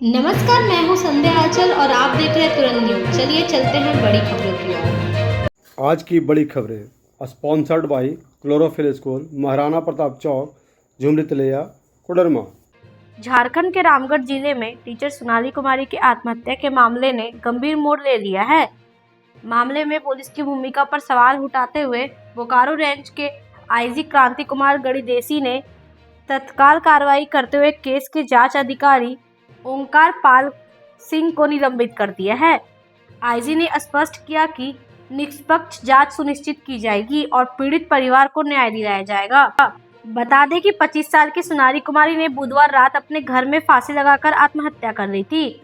नमस्कार, मैं हूं संध्या आंचल और आप देख रहे हैं तुरंत न्यूज। चलिए चलते हैं बड़ी खबरों की ओर। आज की बड़ी खबरें sponsored by chlorophyll school, Maharana Pratap Chowk, Jhumri Telaiya, Koderma. Jharkhand के रामगढ़ जिले में टीचर सोनाली कुमारी की आत्महत्या के मामले ने गंभीर मोड़ ले लिया है। मामले में पुलिस की भूमिका पर सवाल उठाते हुए बोकारो रेंज के आईजी क्रांति कुमार गणिदेसी ने तत्काल कार्रवाई करते हुए केस के जांच अधिकारी ओंकार पाल सिंह को निलंबित कर दिया है। आईजी ने स्पष्ट किया कि निष्पक्ष जांच सुनिश्चित की जाएगी और पीड़ित परिवार को न्याय दिलाया जाएगा। बता दें कि 25 साल की सोनाली कुमारी ने बुधवार रात अपने घर में फांसी लगाकर आत्महत्या कर ली थी।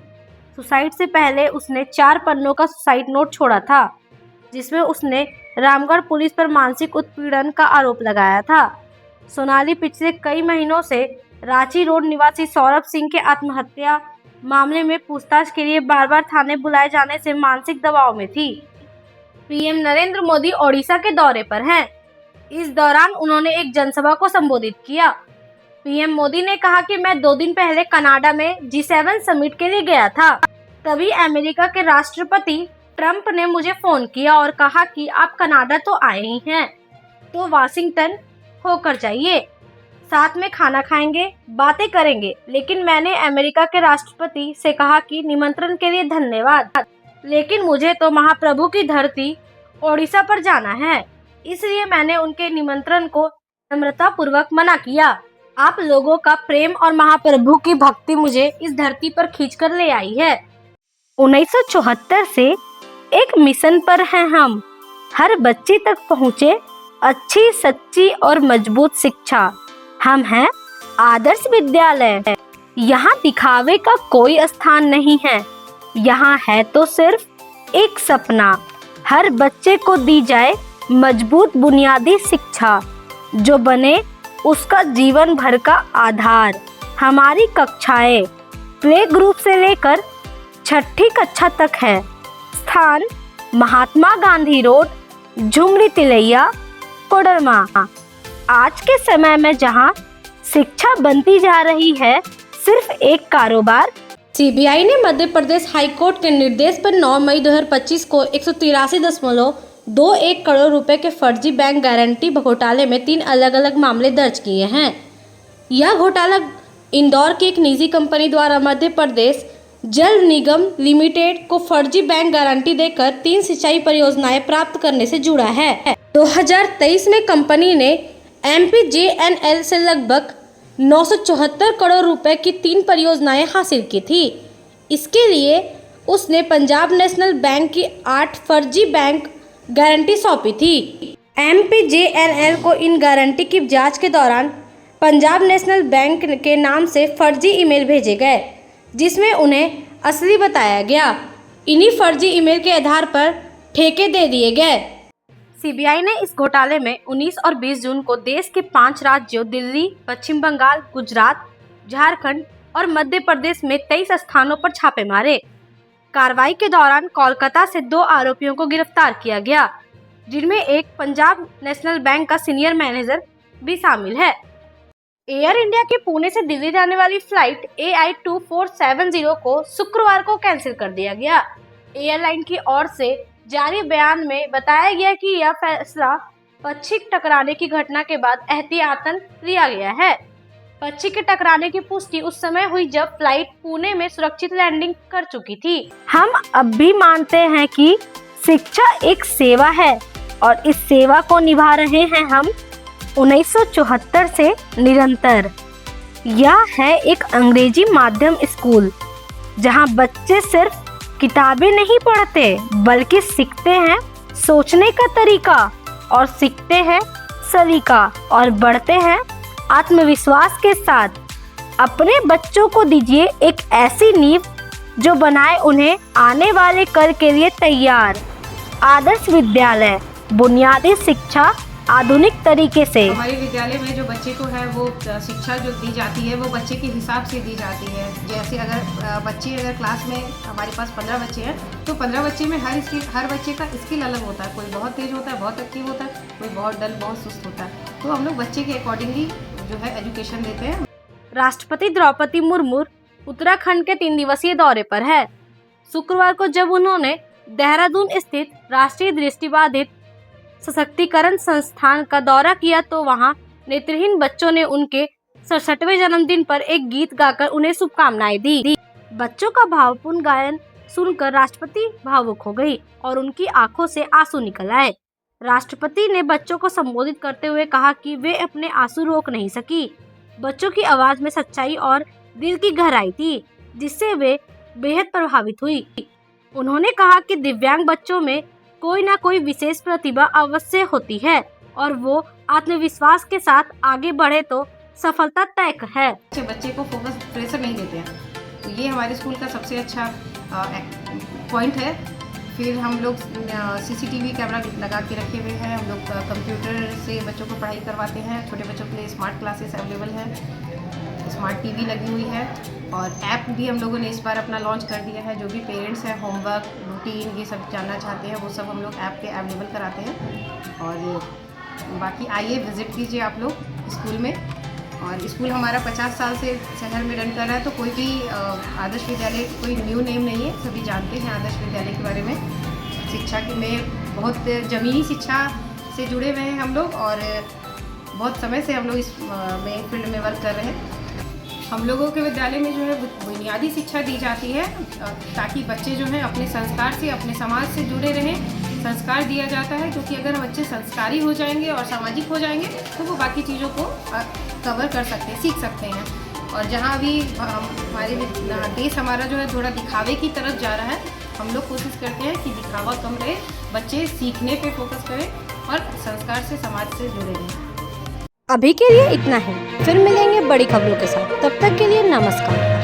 सुसाइड से पहले उसने 4 पन्नों का सुसाइड नोट छोड़ा था, जिसमें उसने रामगढ़ पुलिस पर मानसिक उत्पीड़न का आरोप लगाया था। सोनाली पिछले कई महीनों से रांची रोड निवासी सौरभ सिंह के आत्महत्या मामले में पूछताछ के लिए बार बार थाने बुलाए जाने से मानसिक दबाव में थी। पीएम नरेंद्र मोदी ओडिशा के दौरे पर हैं। इस दौरान उन्होंने एक जनसभा को संबोधित किया। पीएम मोदी ने कहा कि मैं 2 दिन पहले कनाडा में G7 समिट के लिए गया था। तभी अमेरिका के राष्ट्रपति ट्रंप ने मुझे फोन किया और कहा कि आप कनाडा तो आए ही हैं, तो वाशिंगटन होकर जाइए, साथ में खाना खाएंगे, बातें करेंगे। लेकिन मैंने अमेरिका के राष्ट्रपति से कहा कि निमंत्रण के लिए धन्यवाद, लेकिन मुझे तो महाप्रभु की धरती ओडिशा पर जाना है, इसलिए मैंने उनके निमंत्रण को नम्रता पूर्वक मना किया। आप लोगों का प्रेम और महाप्रभु की भक्ति मुझे इस धरती पर खींचकर ले आई है। 1974 से एक मिशन पर हैं हम, हर बच्चे तक पहुँचे अच्छी, सच्ची और मजबूत शिक्षा। हम हैं आदर्श विद्यालय। यहाँ दिखावे का कोई स्थान नहीं है, यहाँ है तो सिर्फ एक सपना, हर बच्चे को दी जाए मजबूत बुनियादी शिक्षा, जो बने उसका जीवन भर का आधार। हमारी कक्षाएं प्ले ग्रुप से लेकर 6ठी कक्षा तक है। स्थान महात्मा गांधी रोड, झुमरी तिलैया, कोडरमा। आज के समय में जहां शिक्षा बनती जा रही है सिर्फ एक कारोबार। सीबीआई ने मध्य प्रदेश हाईकोर्ट के निर्देश पर 9 मई 2025 को 183.21 करोड़ रुपए के फर्जी बैंक गारंटी घोटाले में 3 अलग अलग मामले दर्ज किए हैं। यह घोटाला इंदौर की एक निजी कंपनी द्वारा मध्य प्रदेश जल निगम लिमिटेड को फर्जी बैंक गारंटी देकर 3 सिंचाई परियोजनाएं प्राप्त करने से जुड़ा है। 2023 में कंपनी ने MPJNL से लगभग 974 करोड़ रुपए की 3 परियोजनाएं हासिल की थी। इसके लिए उसने पंजाब नेशनल बैंक की 8 फर्जी बैंक गारंटी सौंपी थी। MPJNL को इन गारंटी की जांच के दौरान पंजाब नेशनल बैंक के नाम से फर्जी ईमेल भेजे गए, जिसमें उन्हें असली बताया गया। इन्हीं फर्जी ईमेल के आधार पर ठेके दे दिए गए। सीबीआई ने इस घोटाले में 19 और 20 जून को देश के 5 राज्यों दिल्ली, पश्चिम बंगाल, गुजरात, झारखंड और मध्य प्रदेश में 23 स्थानों पर छापे मारे। कार्रवाई के दौरान कोलकाता से 2 आरोपियों को गिरफ्तार किया गया, जिनमें एक पंजाब नेशनल बैंक का सीनियर मैनेजर भी शामिल है। एयर इंडिया के पुणे से दिल्ली जाने वाली फ्लाइट AI2470 को शुक्रवार को कैंसिल कर दिया गया। एयरलाइन की ओर से जारी बयान में बताया गया कि यह फैसला पक्षी टकराने की घटना के बाद एहतियातन लिया गया है। पक्षी के टकराने की पुष्टि उस समय हुई जब फ्लाइट पुणे में सुरक्षित लैंडिंग कर चुकी थी। हम अब भी मानते हैं कि शिक्षा एक सेवा है और इस सेवा को निभा रहे हैं हम 1974 से निरंतर। यह है एक अंग्रेजी माध्यम स्कूल, जहां बच्चे सिर्फ किताबें नहीं पढ़ते बल्कि सीखते हैं सोचने का तरीका और सीखते हैं सलीका और बढ़ते हैं आत्मविश्वास के साथ। अपने बच्चों को दीजिए एक ऐसी नींव जो बनाए उन्हें आने वाले कल के लिए तैयार। आदर्श विद्यालय, बुनियादी शिक्षा आधुनिक तरीके से। हमारे विद्यालय में जो बच्चे को है वो शिक्षा जो दी जाती है वो बच्चे के हिसाब से दी जाती है। जैसे अगर क्लास में हमारे पास 15 बच्चे हैं तो 15 बच्चे में हर बच्चे का स्किल अलग होता है। कोई बहुत तेज होता है, बहुत एक्टिव होता है, कोई बहुत डल, बहुत सुस्त होता है। तो हम लोग बच्चे के अकॉर्डिंगली जो है एजुकेशन देते हैं। राष्ट्रपति द्रौपदी मुर्मू उत्तराखंड के 3 दिवसीय दौरे पर है। शुक्रवार को जब उन्होंने देहरादून स्थित राष्ट्रीय दृष्टिबाधित सशक्तिकरण संस्थान का दौरा किया तो वहां नेत्रहीन बच्चों ने उनके 67वें जन्मदिन पर एक गीत गाकर उन्हें शुभकामनाएं दी। बच्चों का भावपूर्ण गायन सुनकर राष्ट्रपति भावुक हो गई और उनकी आंखों से आंसू निकल आए। राष्ट्रपति ने बच्चों को संबोधित करते हुए कहा कि वे अपने आंसू रोक नहीं सकी। बच्चों की आवाज में सच्चाई और दिल की गहराई थी, जिससे वे बेहद प्रभावित हुई। उन्होंने कहा कि दिव्यांग बच्चों में कोई ना कोई विशेष प्रतिभा अवश्य होती है और वो आत्मविश्वास के साथ आगे बढ़े तो सफलता तय है। बच्चे को फोकस प्रेशर नहीं देते हैं, तो ये हमारे स्कूल का सबसे अच्छा पॉइंट है। फिर हम लोग CCTV कैमरा लगा के रखे हुए हैं। हम लोग कंप्यूटर से बच्चों को पढ़ाई करवाते हैं। छोटे बच्चों के लिए स्मार्ट क्लासेस अवेलेबल है, स्मार्ट TV लगी हुई है और ऐप भी हम लोगों ने इस बार अपना लॉन्च कर दिया है। जो भी पेरेंट्स हैं होमवर्क रूटीन ये सब जानना चाहते हैं वो सब हम लोग ऐप पे अवेलेबल कराते हैं। और बाकी आइए विज़िट कीजिए आप लोग स्कूल में। और स्कूल हमारा 50 साल से शहर में रन कर रहा है, तो कोई भी आदर्श विद्यालय कोई न्यू नेम नहीं है, सभी जानते हैं आदर्श विद्यालय के बारे में। शिक्षा की में बहुत ज़मीनी शिक्षा से जुड़े हुए हैं हम लोग और बहुत समय से हम लोग इस में फील्ड में वर्क कर रहे हैं। हम लोगों के विद्यालय में जो है बुनियादी शिक्षा दी जाती है ताकि बच्चे जो हैं अपने संस्कार से अपने समाज से जुड़े रहें। संस्कार दिया जाता है क्योंकि अगर बच्चे संस्कारी हो जाएंगे और सामाजिक हो जाएंगे तो वो बाकी चीज़ों को कवर कर सकते हैं, सीख सकते हैं। और जहाँ अभी हमारे देश हमारा जो है थोड़ा दिखावे की तरफ जा रहा है, हम लोग कोशिश करते हैं कि दिखावा कम रहे, बच्चे सीखने पे फोकस करें और संस्कार से समाज से जुड़े रहें। अभी के लिए इतना ही, फिर मिलेंगे बड़ी खबरों के साथ। तब तक के लिए नमस्कार।